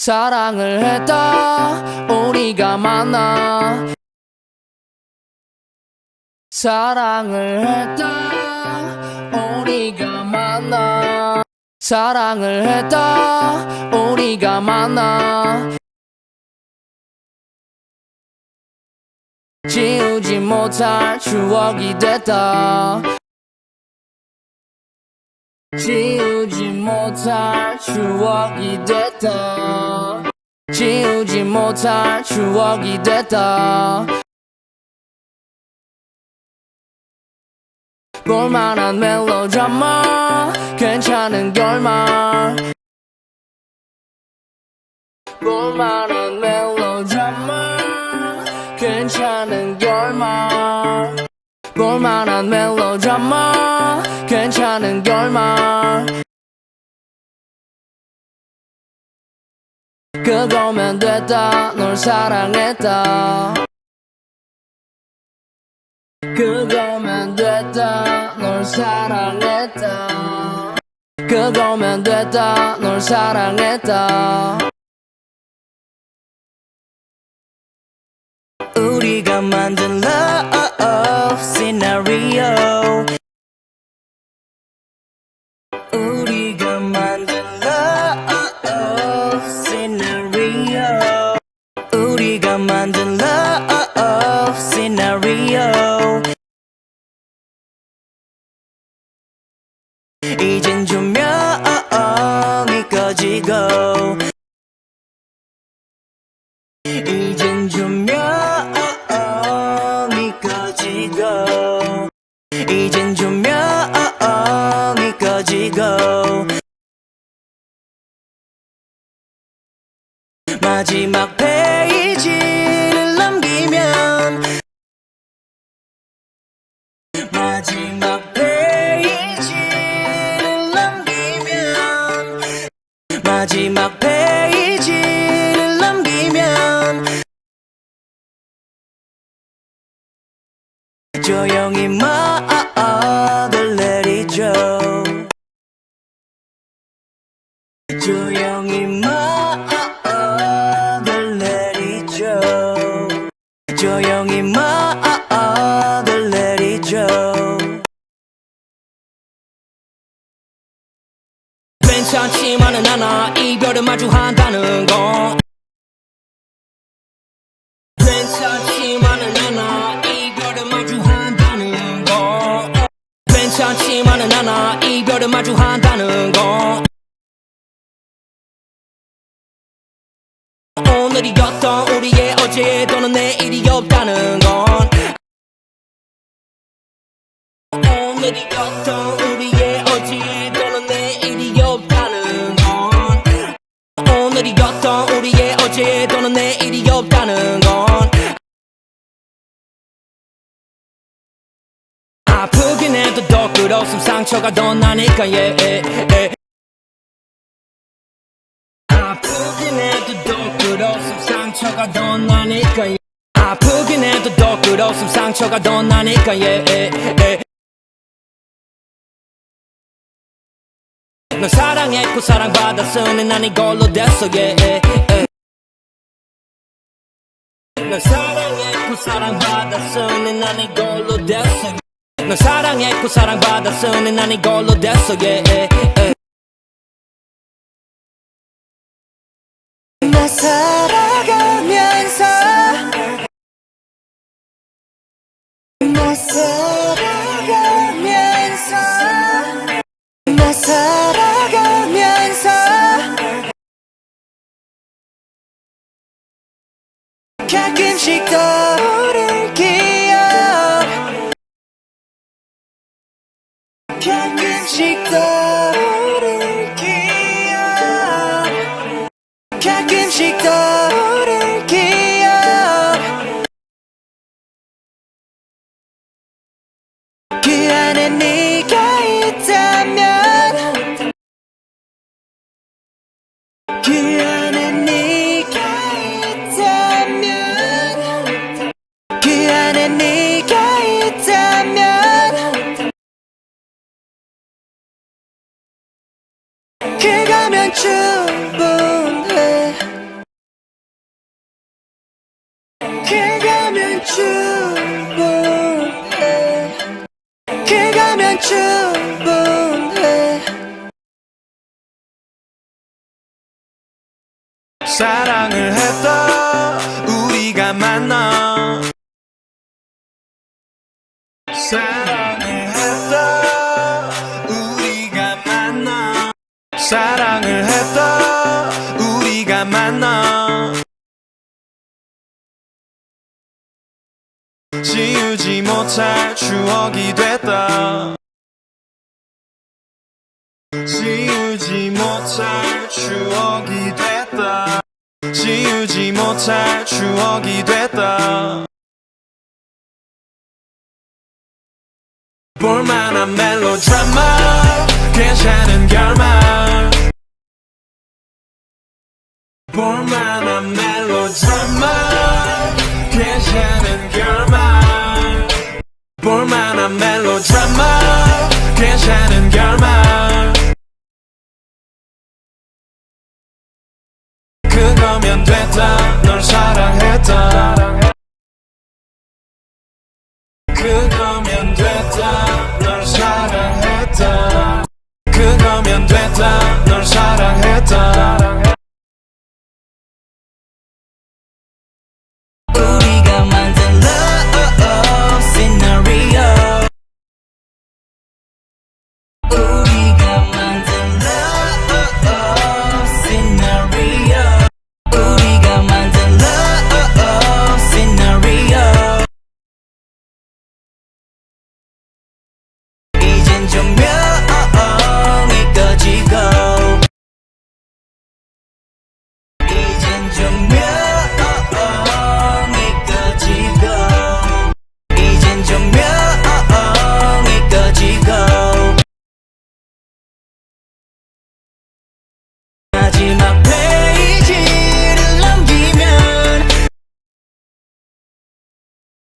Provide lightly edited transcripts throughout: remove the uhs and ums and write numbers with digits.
사랑을 했다 우리가 만나 사랑을 했다 우리가 만나 사랑을 했다 우리가 만나 지우지 못할 추억이 됐다 지우지 못할 추억이 됐다 지우지 못할 추억이 됐다 볼만한 멜로드라마 괜찮은 결말 볼만한 멜로드라마 괜찮은 결말 볼만한 멜로드라마 괜찮은 결말 그거면 됐다 널 사랑했다 그거면 됐다 널 사랑했다 그거면 됐다 널 사랑했다 우리가 만든 love scenario 우리가 만든 love scenario 우리가 만든 love scenario 이젠 조명이 꺼지고 이젠 조명이 꺼지고 이젠 조명이 꺼지고 마지막 페이지를 넘기면 마지막 페이지를 넘기면 마지막 페이지를 넘기면 조용히 막을 내리죠 조용히 막을 내리죠 조용히 막을 내리죠 괜찮지만은 않아 이별을 마주한다는 건 괜찮지만은 않아 이별을 마주한다는 건 괜찮지만은 않아 이별을 마주한다는 건 오늘이었던 우리의 어제 또는 내일이 없다는 건 오늘이었던 우리의 어제 또는 내일이 없다는 건 오늘이었던 우리의 어제 또는 내일이 없다는 건 아프긴 해도 더 끝없음 상처가 덧나니까 yeah. 아프긴 해도 더 끝없음 상처가 덧나니까 yeah. 아프긴 해도 더 끝없음 상처가 덧나니까 yeah. 널 사랑했고 사랑받았으니 난 이걸로 됐어 yeah. 널 사랑했고 사랑받았으니 난 이걸로 됐어 널 사랑했고 사랑받았으니 난 이걸로 됐어 yeah. 나 살아가면서 나 살아가면서 나 살아가면서 가끔씩 떠오를 기억 가끔씩 떠오를 기억 가끔씩 떠오를 기억 그 안에 네가 있다면 그 안에 네가 있다면 그 안에 네가 있다면 그거면 충분해 충분해. 사랑을 했다 우리가 만나. 사랑을 했다 우리가 만나. 사랑을 했다 우리가 만나. 지우지 못할 추억이 됐다. 지우지 못할 추억이 됐다. 지우지 못할 추억이 됐다. 볼만한 멜로드라마 괜찮은 결말. 볼만한 멜로드라마 괜찮은 결말. 볼만한 멜로드라마 괜찮은 결말. 그거면 됐다 널 사랑했다. 그거면 됐다 널 사랑했다. 그거면 됐다 널 사랑했다. 우리가 만든 love scenario. 우리가 만든 love scenario. 우리가 만든 love scenario. 이젠 조명이 꺼지고. 이젠 조명이 꺼지고. 이젠 조명이 꺼지고. 마지막 페이지를 넘기면.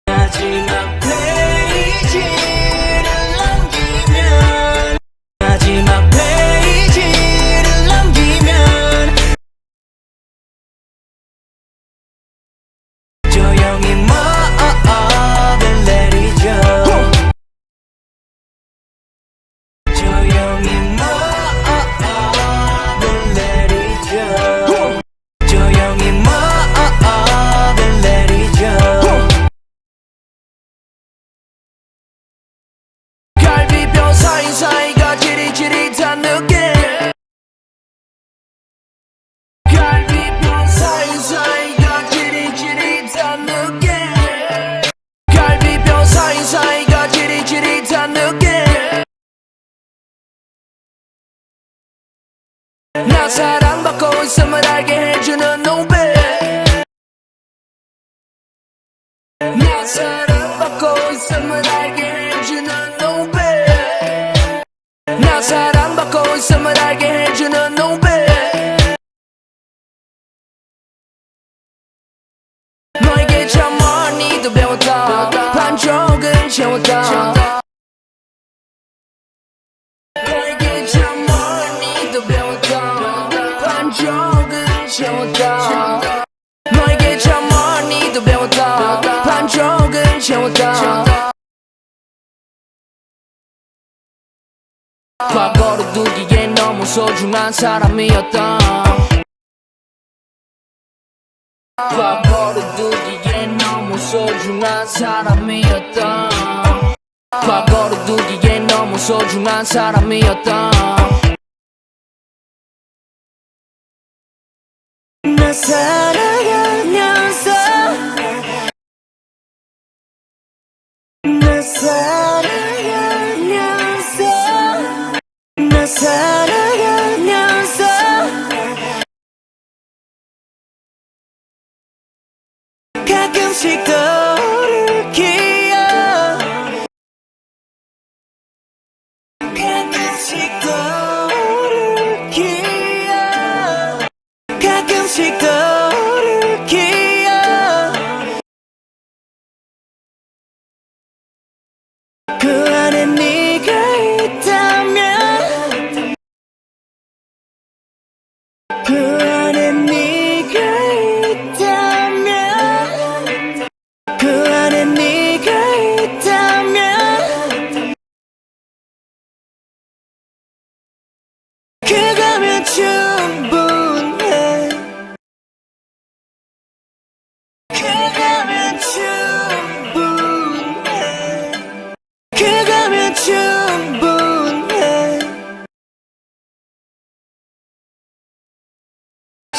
마지막 페이지를 넘기면. 마지막 페이지를 넘기면. 조용히 뭐를 내리죠. 조용히 뭐를 내리죠. 조용히 뭐를 내리죠. 갈비뼈 사이사이가 지릿지릿한 느낌. 갈비뼈 사이사이가 지릿지릿한 느낌. 갈비뼈 사이사이가 지릿지릿한 느낌. 나 사랑받고 있음을 알게 해주는 눈빛. 나 사랑받고 있음을 알게 해주는 눈빛. 나 사랑받고 있음을 알게 해주는 눈빛. 너에게 참 많이도 배웠다. 반쪽은 채웠다. 너에게 참 많이도 배웠다. 반쪽은 채웠다. 너에게 참 많이도 배웠다. 반쪽은 채웠다. 과거로 두기에 너무 소중한 사람이었던. 과거로 두기에 너무 소중한 사람이었던. 과거로 두기에 너무 소중한 사람이었던. 나 살아가면서. 나 살아가면서. 나 살아가면서. 가끔씩 떠오를 기억. 가끔씩 떠오를 기억. 가끔씩 떠오를 기억. 그 안에 네가 있다면. 그 안에 네가 있다면. 그 안에 네가 있다면.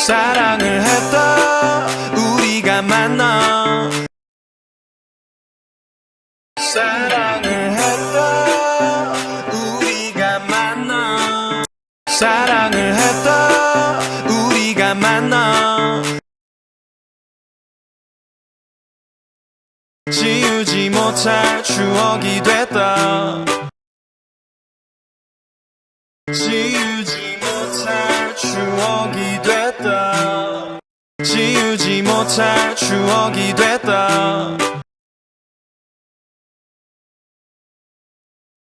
사랑을 했다 우리가 만나 사랑을 했다 우리가 만나 사랑을 했다 우리가 만나 지우지 못할 추억이 됐다 지우지 못할 추억이 됐다 지우지 못할 추억이 됐다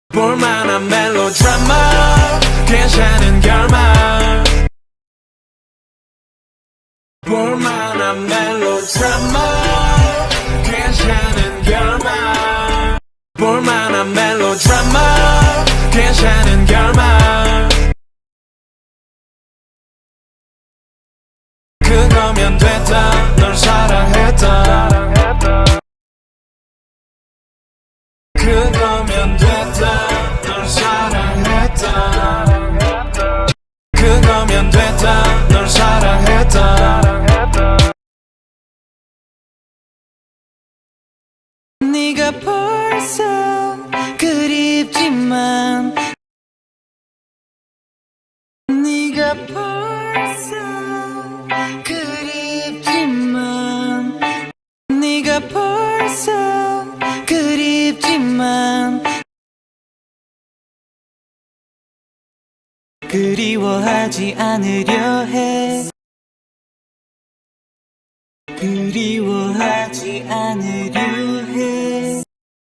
볼만한 멜로드라마 괜찮은 결말 볼만한 멜로드라마 괜찮은 결말 볼만한 멜로드라마 괜찮은 결말 그거면 됐다 널 사랑했다 그거면 됐다 널 사랑했다 그거면 됐다 널 사랑했다 네가 벌써 그립지만 네가 벌써 그립지만 네가 벌써 그립지만 그리워하지 않으려 해 그리워하지 않으려 해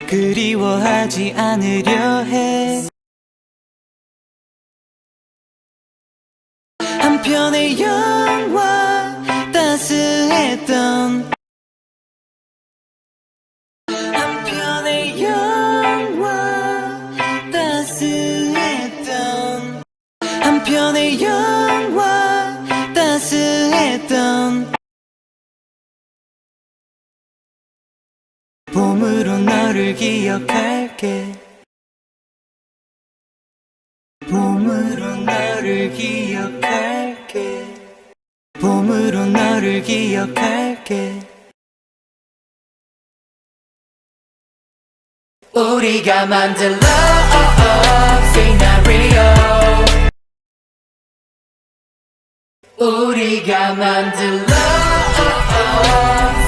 그리워하지 않으려 해 한편의 영화 따스했던 한편의 영화 따스했던 한편의 영화 따스했던 봄으로 너를 기억할게 봄으로 너를 기억할게 봄으로 너를 기억할게 우리가 만든 love scenario 우리가 만든 love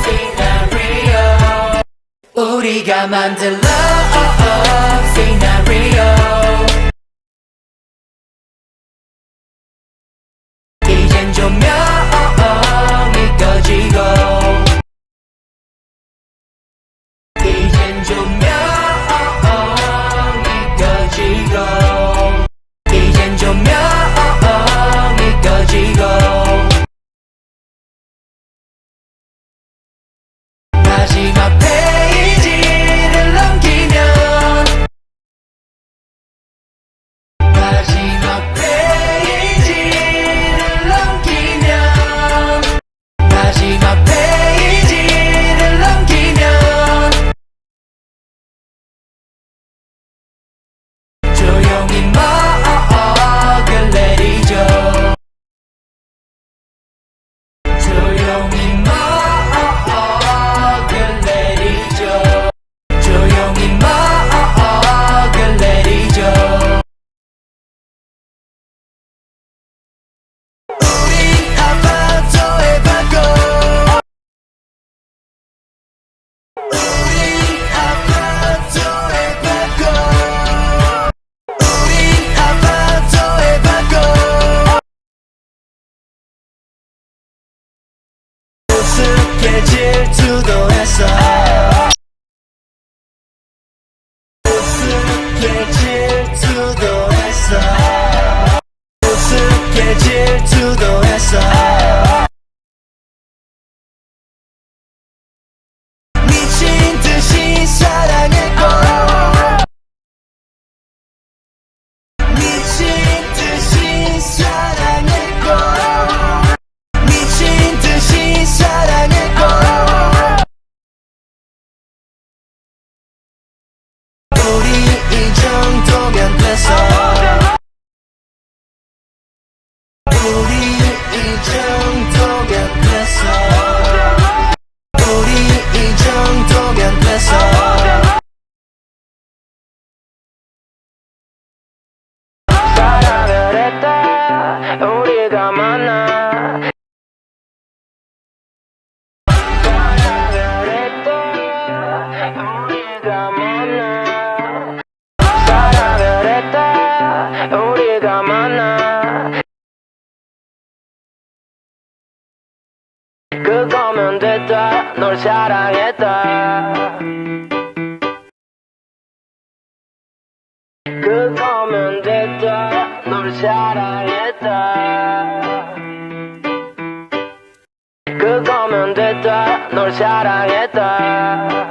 scenario 우리가 만든 love scenario 이젠 조명이 꺼지고 이젠 조명이 꺼지고 이젠 조명이 꺼지고 마지막 우리가 만나 사랑을 했다 우리가 만나 그거면 됐다 널 사랑했다 그거면 됐다 널 사랑했다 그거면 됐다 널 사랑했다